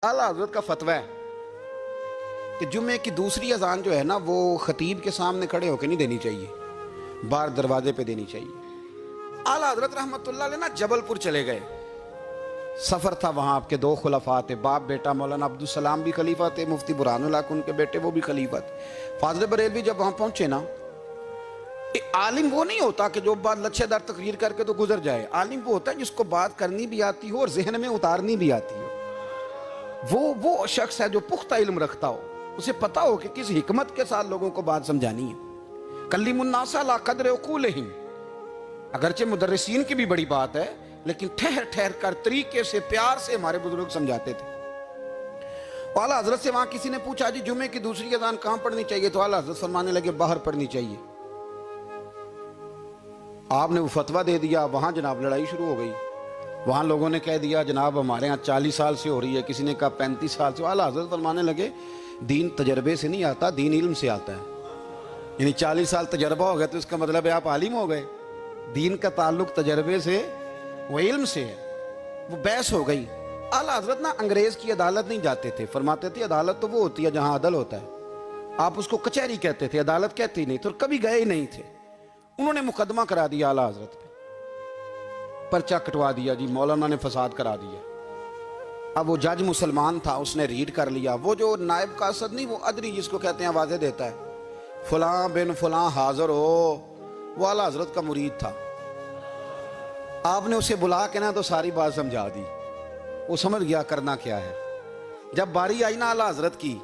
आला हजरत का फतवा है कि जुम्मे की दूसरी अजान जो है ना वो खतीब के सामने खड़े होकर नहीं देनी चाहिए, बाहर दरवाजे पे देनी चाहिए। आला हजरत रहमतुल्लाह अलैह ना जबलपुर चले गए, सफर था, वहां आपके दो खुलफा थे, बाप बेटा मौलाना अब्दुल सलाम भी खलीफा थे, मुफ्ती बुरहानुल हक उनके बेटे वो भी खलीफा थे। फाजल बरेलवी जब वहां पहुंचे ना, आलिम वो नहीं होता कि जो बात लच्छेदार तकरीर करके तो गुजर जाए। आलिम वो होता है जिसको बात करनी भी आती हो और जहन में उतारनी भी आती हो। वो शख्स है जो पुख्ता इल्म रखता हो, उसे पता हो कि किस हिकमत के साथ लोगों को बात समझानी है। कल्लिमुन्नासा ला कदर उकूलिहिम, अगरचे मुदर्रिसीन की भी बड़ी बात है, लेकिन ठहर ठहर कर तरीके से प्यार से हमारे बुजुर्ग समझाते थे। आला हजरत से वहां किसी ने पूछा जी जुमे की दूसरी अजान कहां पढ़नी चाहिए, तो आला हजरत फरमाने लगे बाहर पढ़नी चाहिए। आपने वो फतवा दे दिया, वहां जनाब लड़ाई शुरू हो गई। वहां लोगों ने कह दिया जनाब हमारे यहाँ 40 साल से हो रही है, किसी ने कहा 35 साल से। आला हजरत फरमाने लगे दीन तजर्बे से नहीं आता, दीन इल्म से आता है। यानी 40 साल तजर्बा हो गया तो इसका मतलब है आप आलिम हो गए। दीन का ताल्लुक तजर्बे से वो इल्म से है। वो बहस हो गई। आला हजरत ना अंग्रेज की अदालत नहीं जाते थे, फरमाते थे अदालत तो वो होती है जहां अदल होता है, आप उसको कचहरी कहते थे, अदालत कहती नहीं, तो कभी गए ही नहीं थे। उन्होंने मुकदमा करा दिया आला हजरत पे, पर्चा कटवा दिया जी, मौलाना ने फसाद करा दिया। अब वो जज मुसलमान था, उसने रीड कर लिया। वो जो नायब कासद नहीं, वो अदरी जिसको कहते हैं आवाजें देता है, फलां बिन फलां हाजिर हो, वो आला हजरत का मुरीद था। आपने उसे बुला के ना तो सारी बात समझा दी, वो समझ गया करना क्या है। जब बारी आई ना आला हजरत की,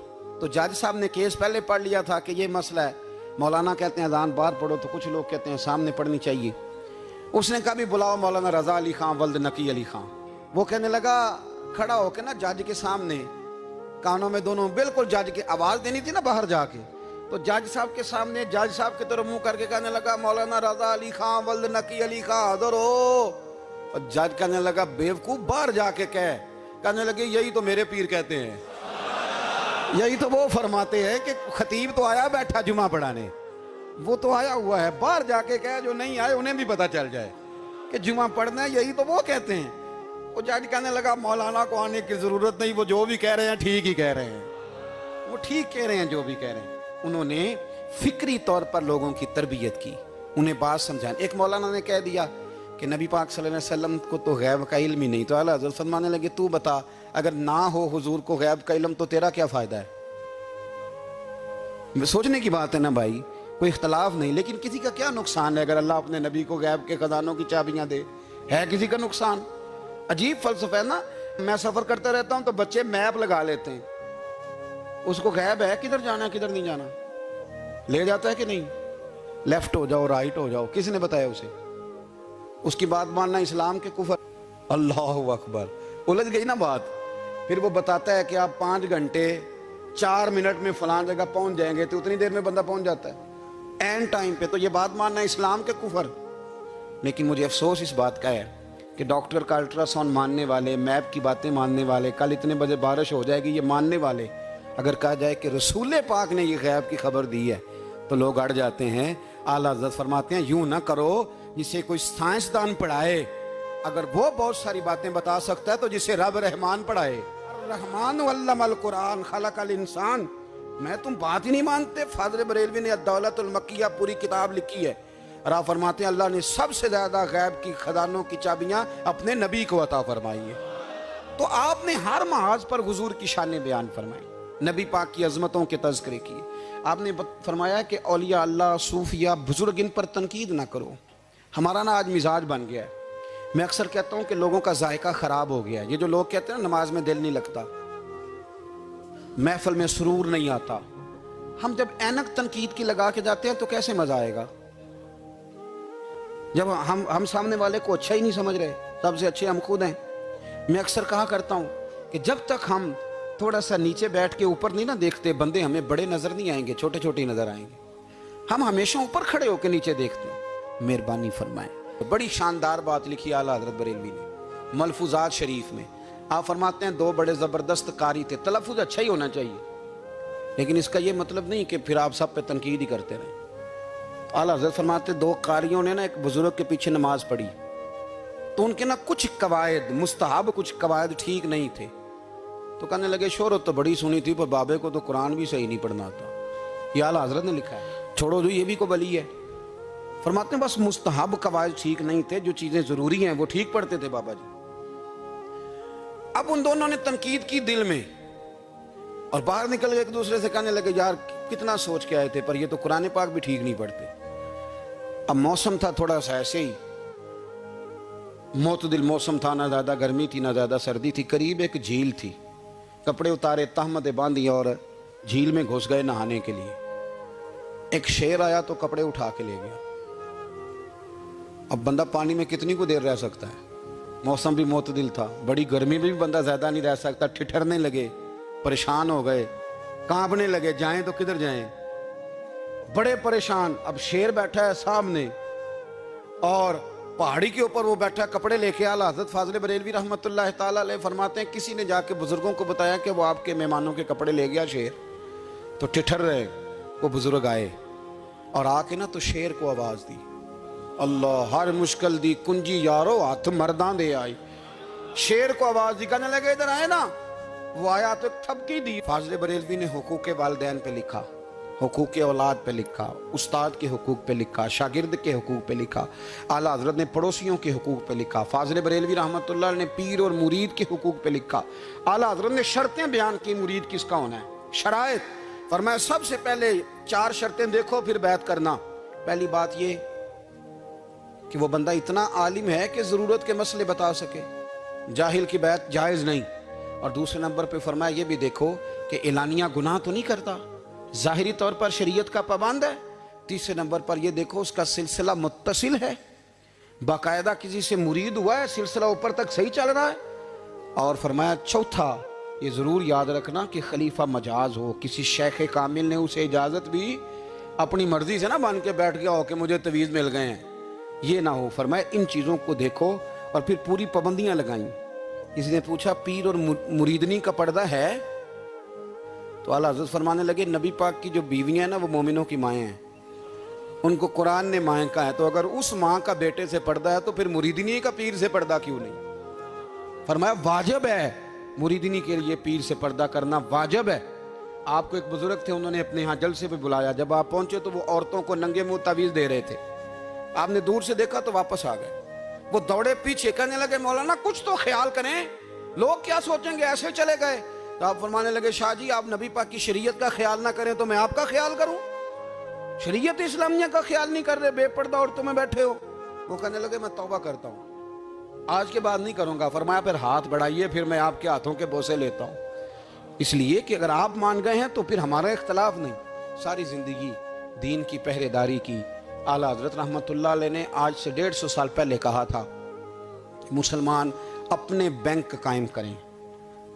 तो जज साहब ने केस पहले पढ़ लिया था कि ये मसला है, मौलाना कहते हैं अजान बाहर पढ़ो, तो कुछ लोग कहते हैं सामने पढ़नी चाहिए। उसने कहा भी बुलाओ मौलाना रजा अली खां वल्द नकी अली खां। वो कहने लगा खड़ा होकर ना जज के सामने, कानों में दोनों, बिल्कुल जज की आवाज देनी थी ना बाहर जाके, तो जज साहब के सामने जज साहब की तरफ मुंह करके कहने लगा मौलाना रजा अली खां वल्द नकी अली खां हाजिर हो। और जज कहने लगा बेवकूफ बाहर जाके कह। कहने लगे यही तो मेरे पीर कहते हैं, यही तो वो फरमाते हैं कि खतीब तो आया बैठा जुमा पढ़ाने, वो तो आया हुआ है, बाहर जाके कहे जो नहीं आए उन्हें भी पता चल जाए कि जुमा पढ़ना है, यही तो वो कहते हैं। वो जज कहने लगा मौलाना को आने की जरूरत नहीं, वो जो भी कह रहे हैं ठीक ही कह रहे हैं, वो ठीक कह रहे हैं जो भी कह रहे हैं। उन्होंने फिक्री तौर पर लोगों की तरबियत की, उन्हें बात समझाने। एक मौलाना ने कह दिया कि नबी पाक सल्लल्लाहु अलैहि वसल्लम को तो गैब का इल्म ही नहीं, तो आला हज़रत फरमाने लगे तू बता अगर ना हो हुजूर को गैब का इल्म तो तेरा क्या फायदा है। सोचने की बात है ना भाई, कोई इख्तलाफ नहीं, लेकिन किसी का क्या नुकसान है अगर अल्लाह अपने नबी को गैब के खजानों की चाबियां दे, है किसी का नुकसान। अजीब फलसफा है ना। मैं सफर करता रहता हूं तो बच्चे मैप लगा लेते हैं, उसको गैब है किधर जाना है किधर नहीं जाना, ले जाता है कि नहीं, लेफ्ट हो जाओ राइट हो जाओ, किसने बताया उसे। उसकी बात मानना इस्लाम के कुफर। अल्लाह अकबर, उलझ गई ना बात। फिर वो बताता है कि आप 5 घंटे 4 मिनट में फलां जगह पहुंच जाएंगे, तो उतनी देर में बंदा पहुंच जाता है एंड टाइम पे, तो ये बात मानना इस्लाम के कुफर। लेकिन मुझे अफसोस इस बात का है कि डॉक्टर का अल्ट्रासाउंड मानने वाले, मैप की बातें मानने वाले, कल इतने बजे बारिश हो जाएगी ये मानने वाले, अगर कहा जाए कि रसूल पाक ने ये गैब की खबर दी है तो लोग अड़ जाते हैं। आला हज़रत फरमाते हैं यूं ना करो जिसे कोई साइंसदान पढ़ाए, अगर वो बहुत सारी बातें बता सकता है तो जिसे रब रहमान पढ़ाए। रहमान अल्लमल कुरान खलकल इंसान। मैं तुम बात ही नहीं मानते। फाजल बरेलवी ने अद-दौलतुल मक्किया पूरी किताब लिखी है, और आप फरमाते हैं अल्लाह ने सबसे ज्यादा गैब की खजानों की चाबियां अपने नबी को अता फरमाई है। तो आपने हर महाज पर हुजूर की शान बयान फरमाई, नबी पाक की अजमतों के तज़किरे किए। आपने फरमाया कि औलिया अल्लाह सूफिया बुजुर्ग इन पर तनकीद ना करो। हमारा ना आज मिजाज बन गया है, मैं अक्सर कहता हूं कि लोगों का जायका खराब हो गया है। ये जो लोग कहते हैं नमाज में दिल नहीं लगता, महफिल में सुरूर नहीं आता, हम जब ऐनक तनकीद की लगा के जाते हैं तो कैसे मजा आएगा। जब हम सामने वाले को अच्छा ही नहीं समझ रहे, सबसे अच्छे हम खुद हैं। मैं अक्सर कहा करता हूं कि जब तक हम थोड़ा सा नीचे बैठ के ऊपर नहीं ना देखते, बंदे हमें बड़े नजर नहीं आएंगे, छोटे छोटे नजर आएंगे। हम हमेशा ऊपर खड़े होकर नीचे देखते हैं। मेहरबानी फरमाएं। बड़ी शानदार बात लिखी आला हज़रत बरेलवी ने मलफूजात शरीफ में। आप फरमाते हैं 2 बड़े जबरदस्त कारी थे, तलफ़ुज़ अच्छा ही होना चाहिए, लेकिन इसका यह मतलब नहीं कि फिर आप सब पे तनकीद ही करते रहें। आला हज़रत फरमाते 2 कारियों ने ना एक बुजुर्ग के पीछे नमाज पढ़ी, तो उनके ना कुछ कवायद मुस्तहब, कुछ कवायद ठीक नहीं थे। تو کہنے لگے شہرت تو بڑی سنی تھی پر بابے کو تو قرآن بھی صحیح نہیں پڑھنا آتا. یہ اعلیٰ حضرت نے لکھا ہے. چھوڑو جو یہ بھی کو ولی ہے. فرماتے ہیں بس مستحب قواعد ٹھیک نہیں تھے, جو چیزیں ضروری ہیں وہ ٹھیک پڑھتے تھے بابا جی. اب ان دونوں نے تنقید کی دل میں اور باہر نکل کے ایک دوسرے سے کہنے لگے یار کتنا سوچ کے آئے تھے پر یہ تو قرآن پاک بھی ٹھیک نہیں پڑھتے. اب موسم تھا تھوڑا سا ایسے ہی معتدل موسم تھا, نہ زیادہ گرمی تھی نہ زیادہ سردی تھی. قریب ایک جھیل تھی. کپڑے اتارے, تہمتیں باندھی اور جھیل میں گھس گئے نہانے کے لیے. ایک شیر آیا تو کپڑے اٹھا کے لے گیا. اب بندہ پانی میں کتنی کو دیر رہ سکتا ہے؟ موسم بھی معتدل تھا, بڑی گرمی میں بھی بندہ زیادہ نہیں رہ سکتا. ٹھٹھرنے لگے, پریشان ہو گئے, کانپنے لگے, جائیں تو کدھر جائیں, بڑے پریشان. اب شیر بیٹھا ہے سامنے اور پہاڑی کے اوپر وہ بیٹھا, کپڑے لے کے. اعلیٰ حضرت فاضل بریلوی رحمۃ اللہ تعالیٰ علیہ فرماتے ہیں کسی نے جا کے بزرگوں کو بتایا کہ وہ آپ کے مہمانوں کے کپڑے لے گیا شیر. تو ٹھٹھر رہے. وہ بزرگ آئے اور آ کے نا تو شیر کو آواز دی, اللہ ہر مشکل دی کنجی یارو ہاتھ مردان دے آئی. شیر کو آواز دی, کہنے لگے ادھر آئے نا. وہ آیا تو ایک تھپکی دی. فاضل بریلوی نے حقوق والدین پہ لکھا, حقوق اولاد پہ لکھا, استاد کے حقوق پہ لکھا, شاگرد کے حقوق پہ لکھا. اعلیٰ حضرت نے پڑوسیوں کے حقوق پہ لکھا. فاضل بریلوی رحمۃ اللہ نے پیر اور مرید کے حقوق پہ لکھا. اعلیٰ حضرت نے شرطیں بیان کی مرید کس کا ہونا ہے, شرائط. فرمایا سب سے پہلے 4 شرطیں دیکھو پھر بیعت کرنا. پہلی بات یہ کہ وہ بندہ اتنا عالم ہے کہ ضرورت کے مسئلے بتا سکے, جاہل کی بیعت جائز نہیں. اور دوسرے نمبر پہ فرمایا یہ بھی دیکھو کہ اعلانیہ گناہ تو نہیں کرتا, ظاہری طور پر شریعت کا پابند ہے. تیسرے نمبر پر یہ دیکھو اس کا سلسلہ متصل ہے, باقاعدہ کسی سے مرید ہوا ہے, سلسلہ اوپر تک صحیح چل رہا ہے. اور فرمایا چوتھا یہ ضرور یاد رکھنا کہ خلیفہ مجاز ہو, کسی شیخ کامل نے اسے اجازت بھی اپنی مرضی سے نہ مان کے بیٹھ گیا ہو کہ مجھے تویز مل گئے ہیں, یہ نہ ہو. فرمایا ان چیزوں کو دیکھو اور پھر پوری پابندیاں لگائیں. کسی نے پوچھا پیر اور مریدنی کا پردہ ہے؟ تو اعلیٰ حضرت فرمانے لگے نبی پاک کی جو بیویاں ہیں نا وہ مومنوں کی مائیں ہیں, ان کو قرآن نے مائیں کہا ہے. تو اگر اس ماں کا بیٹے سے پردہ ہے تو پھر مریدنی کا پیر سے پردہ کیوں نہیں؟ فرمایا واجب ہے مریدنی کے لیے پیر سے پردہ کرنا, واجب ہے. آپ کو ایک بزرگ تھے, انہوں نے اپنے ہاں جلسے پہ بلایا. جب آپ پہنچے تو وہ عورتوں کو ننگے منہ تعویذ دے رہے تھے. آپ نے دور سے دیکھا تو واپس آ گئے. وہ دوڑے پیچھے, کہنے لگے مولانا کچھ تو خیال کریں, لوگ کیا سوچیں گے, ایسے چلے گئے. تو آپ فرمانے لگے شاہ جی آپ نبی پاک کی شریعت کا خیال نہ کریں تو میں آپ کا خیال کروں؟ شریعت اسلامیہ کا خیال نہیں کر رہے, بے پردہ عورتوں میں بیٹھے ہو. وہ کہنے لگے میں توبہ کرتا ہوں, آج کے بعد نہیں کروں گا. فرمایا پھر ہاتھ بڑھائیے, پھر میں آپ کے ہاتھوں کے بوسے لیتا ہوں. اس لیے کہ اگر آپ مان گئے ہیں تو پھر ہمارا اختلاف نہیں. ساری زندگی دین کی پہرے داری کی. اعلیٰ حضرت رحمۃ اللہ علیہ نے آج سے 150 سال پہلے کہا تھا مسلمان اپنے بینک قائم کریں,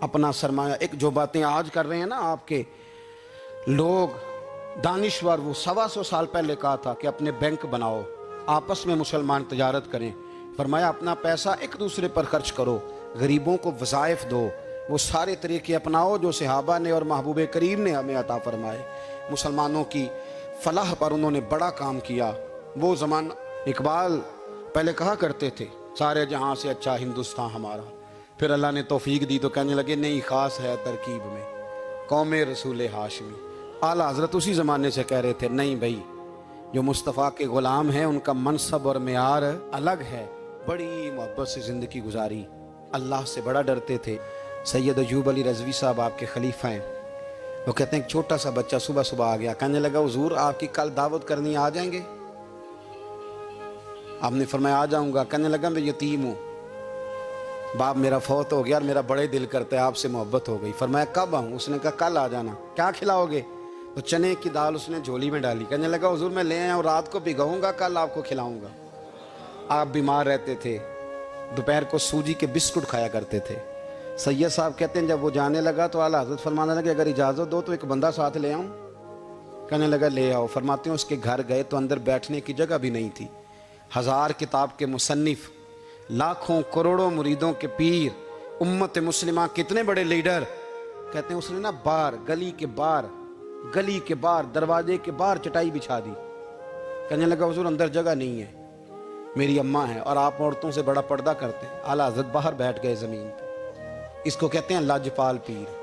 اپنا سرمایہ. ایک جو باتیں آج کر رہے ہیں نا آپ کے لوگ دانشور, وہ 125 سال پہلے کہا تھا کہ اپنے بینک بناؤ, آپس میں مسلمان تجارت کریں. فرمایا اپنا پیسہ ایک دوسرے پر خرچ کرو, غریبوں کو وظائف دو, وہ سارے طریقے اپناؤ جو صحابہ نے اور محبوب کریم نے ہمیں عطا فرمائے. مسلمانوں کی فلاح پر انہوں نے بڑا کام کیا. وہ زمانہ اقبال پہلے کہا کرتے تھے سارے جہاں سے اچھا ہندوستان ہمارا. پھر اللہ نے توفیق دی تو کہنے لگے نہیں, خاص ہے ترکیب میں قوم رسول ہاشمی. اعلیٰ حضرت اسی زمانے سے کہہ رہے تھے نہیں بھائی جو مصطفیٰ کے غلام ہیں ان کا منصب اور معیار الگ ہے. بڑی محبت سے زندگی گزاری, اللہ سے بڑا ڈرتے تھے. سید ایوب علی رضوی صاحب آپ کے خلیفہ ہیں. وہ کہتے ہیں ایک چھوٹا سا بچہ صبح صبح آ گیا, کہنے لگا حضور آپ کی کل دعوت کرنی, آ جائیں گے؟ آپ نے فرمایا آ جاؤں گا. کہنے لگا میں یتیم ہوں, باپ میرا فوت ہو گیا اور میرا بڑے دل کرتا ہے آپ سے محبت ہو گئی. فرمایا کب آؤں؟ اس نے کہا کل آ جانا. کیا کھلاؤ گے؟ تو چنے کی دال اس نے جھولی میں ڈالی. کہنے لگا حضور میں لے آیا ہوں, رات کو بھگاؤں گا, کل آپ کو کھلاؤں گا. آپ بیمار رہتے تھے, دوپہر کو سوجی کے بسکٹ کھایا کرتے تھے. سید صاحب کہتے ہیں جب وہ جانے لگا تو اعلیٰ حضرت فرمانے لگے اگر اجازت دو تو ایک بندہ ساتھ لے آؤں. کہنے لگا لے آؤ. فرماتے ہیں اس کے گھر گئے تو اندر بیٹھنے کی جگہ بھی نہیں تھی. 1000 کتاب کے مصنف, لاکھوں کروڑوں مریدوں کے پیر, امت مسلمہ کتنے بڑے لیڈر. کہتے ہیں اس نے نا باہر گلی کے باہر دروازے کے باہر چٹائی بچھا دی. کہنے لگا حضور اندر جگہ نہیں ہے, میری اماں ہے اور آپ عورتوں سے بڑا پردہ کرتے ہیں. اعلیٰ حضرت باہر بیٹھ گئے زمین پہ. اس کو کہتے ہیں لاجپال پیر.